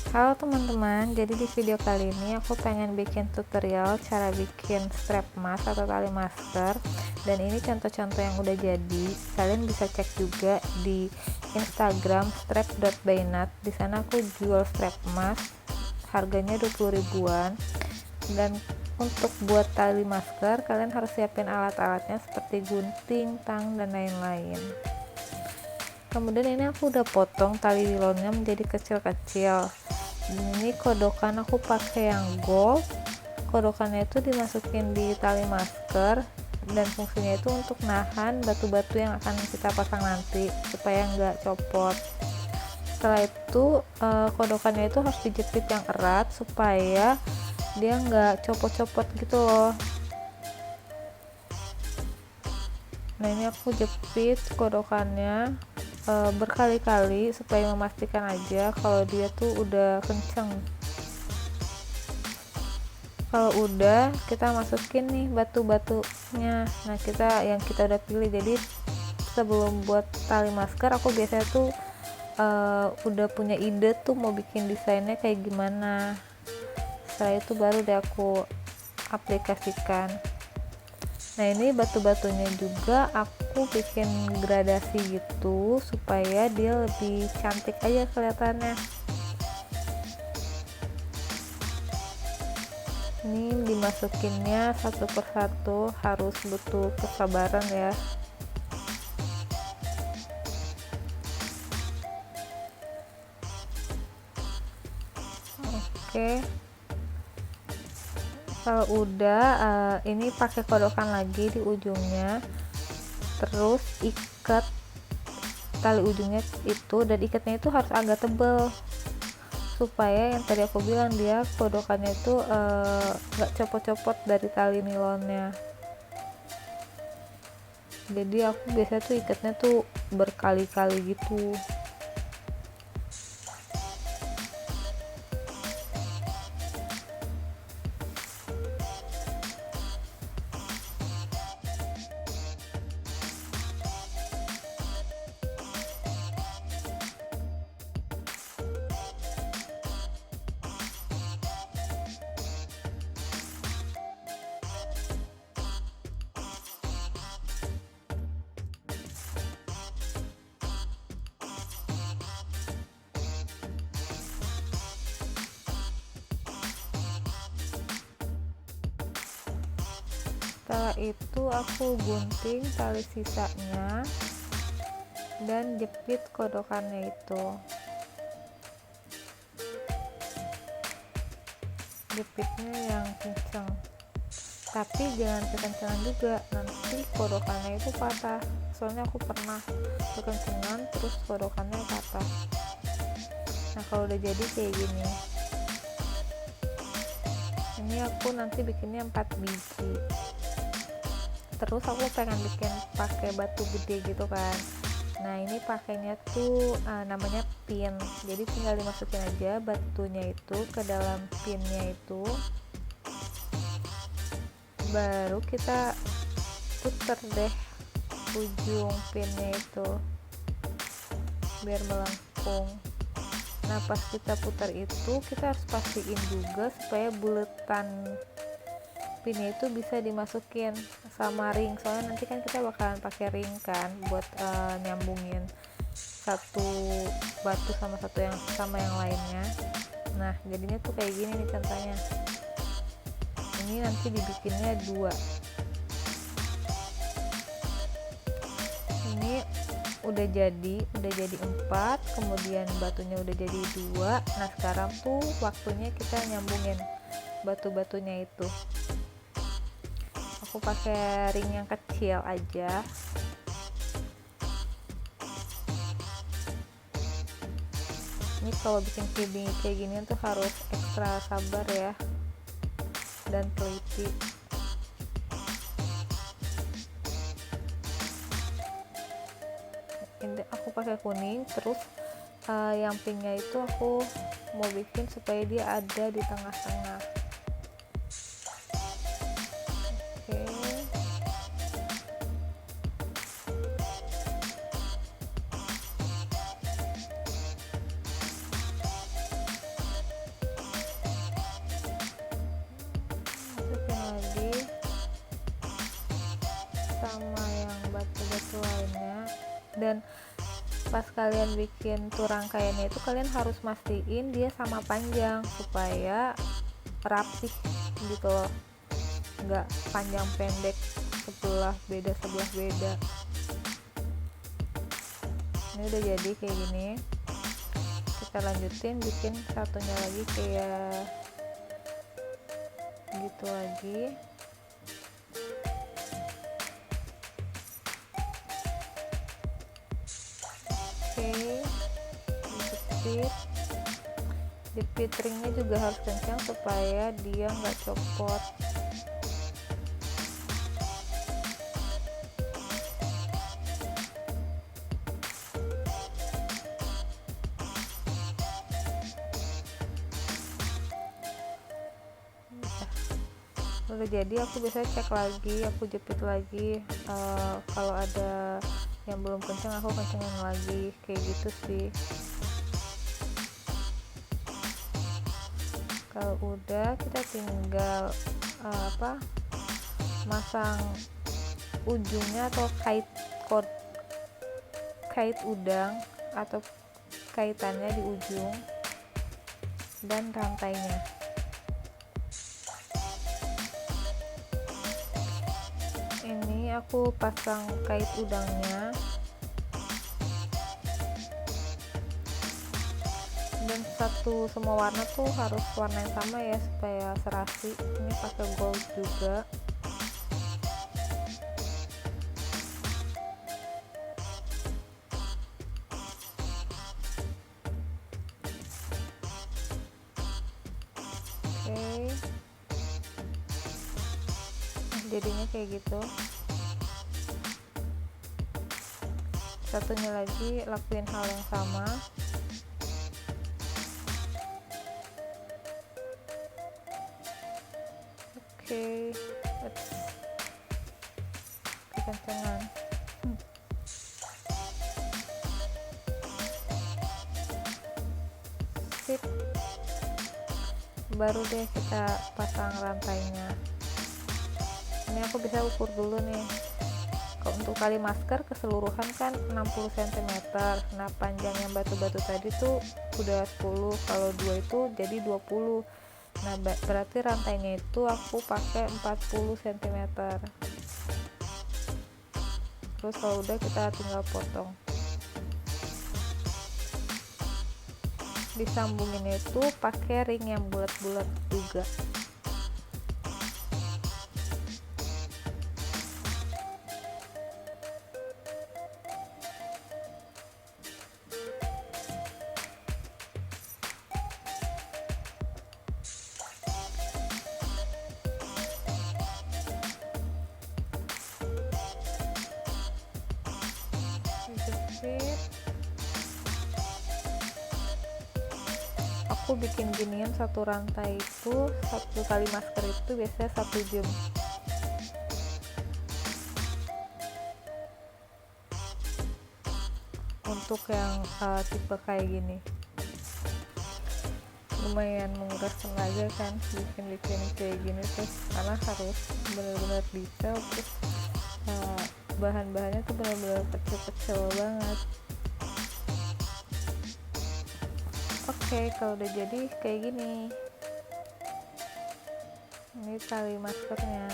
Halo teman-teman, jadi di video kali ini aku pengen bikin tutorial cara bikin strap mask atau tali masker, dan ini contoh-contoh yang udah jadi. Kalian bisa cek juga di Instagram strap.bynat. Di sana aku jual strap mask, harganya 20 ribuan. Dan untuk buat tali masker, kalian harus siapin alat-alatnya seperti gunting, tang, dan lain-lain. Kemudian ini aku udah potong tali nilonnya menjadi kecil-kecil. Ini kodokan aku pakai yang gold. Kodokannya itu dimasukin di tali masker, dan fungsinya itu untuk nahan batu-batu yang akan kita pasang nanti supaya nggak copot. Setelah itu kodokannya itu harus dijepit yang erat supaya dia nggak copot-copot gitu loh. Nah, ini aku jepit kodokannya berkali-kali supaya memastikan aja kalau dia tuh udah kenceng. Kalau udah, kita masukin nih batu-batunya. Nah, kita udah pilih. Jadi sebelum buat tali masker, aku biasanya tuh udah punya ide tuh mau bikin desainnya kayak gimana. Setelah itu baru deh aku aplikasikan. Nah, ini batu-batunya juga aku bikin gradasi gitu supaya dia lebih cantik aja kelihatannya. Ini dimasukinnya satu persatu, harus butuh kesabaran ya. Oke, kalau udah ini pakai kodokan lagi di ujungnya, terus ikat tali ujungnya itu, dan ikatnya itu harus agak tebal supaya yang tadi aku bilang dia kodokannya itu nggak copot-copot dari tali nilonnya. Jadi aku biasanya tuh ikatnya tuh berkali-kali gitu. Setelah itu aku gunting tali sisanya dan jepit kodokannya itu. Jepitnya yang kencang, tapi jangan kekencangan juga, nanti kodokannya itu patah. Soalnya aku pernah kekencangan terus kodokannya patah. Nah, kalau udah jadi kayak gini, ini aku nanti bikinnya 4 biji. Terus aku pengen bikin pakai batu gede gitu kan. Nah, ini pakainya tuh namanya pin. Jadi tinggal dimasukin aja batunya itu ke dalam pinnya itu, baru kita puter deh ujung pinnya itu biar melengkung. Nah, pas kita putar itu kita harus pastiin juga supaya buletan pinnya itu bisa dimasukin sama ring, soalnya nanti kan kita bakalan pakai ring kan buat nyambungin satu batu sama yang lainnya. Nah, jadinya tuh kayak gini nih contohnya. Ini nanti dibikinnya 2. Ini udah jadi 4, kemudian batunya udah jadi 2. Nah, sekarang tuh waktunya kita nyambungin batu-batunya itu. Aku pakai ring yang kecil aja. Ini kalau bikin kayak gini tuh harus ekstra sabar ya dan teliti. Ini aku pakai kuning, terus yang pinknya itu aku mau bikin supaya dia ada di tengah-tengah. Dan pas kalian bikin tuh rangkaiannya itu kalian harus mastiin dia sama panjang supaya rapih gitu loh, nggak panjang pendek sebelah beda. Ini udah jadi kayak gini, kita lanjutin bikin satunya lagi kayak gitu lagi. Oke, jepit ringnya juga harus kencang supaya dia nggak copot. Udah jadi, aku biasanya cek lagi, aku jepit lagi, kalau ada yang belum kencang aku kencengin lagi, kayak gitu sih. Kalau udah, kita tinggal masang ujungnya atau kait udang atau kaitannya di ujung dan rantainya. Ini aku pasang kait udangnya dan semua warna tuh harus warna yang sama ya supaya serasi. Ini pakai gold juga. Oke, jadinya kayak gitu. Satunya lagi lakuin hal yang sama. Oke, kekencengan. Sip, baru deh kita pasang rantainya. Ini aku bisa ukur dulu nih. Kalau untuk tali masker keseluruhan kan 60 cm. Nah, panjang yang batu-batu tadi tuh udah 10, kalau 2 itu jadi 20. Nah, berarti rantainya itu aku pakai 40 cm. Terus kalau udah kita tinggal potong. Disambungin itu pakai ring yang bulat-bulat juga. Aku bikin ginian satu rantai itu, satu kali masker itu biasanya 1 jam. Untuk yang tipe kayak gini lumayan menguras tenaga kan, bikin kayak gini tuh, karena harus benar-benar detail, terus bahan-bahannya tuh benar-benar kecil-kecil banget. Oke, kalau udah jadi kayak gini, ini tali maskernya.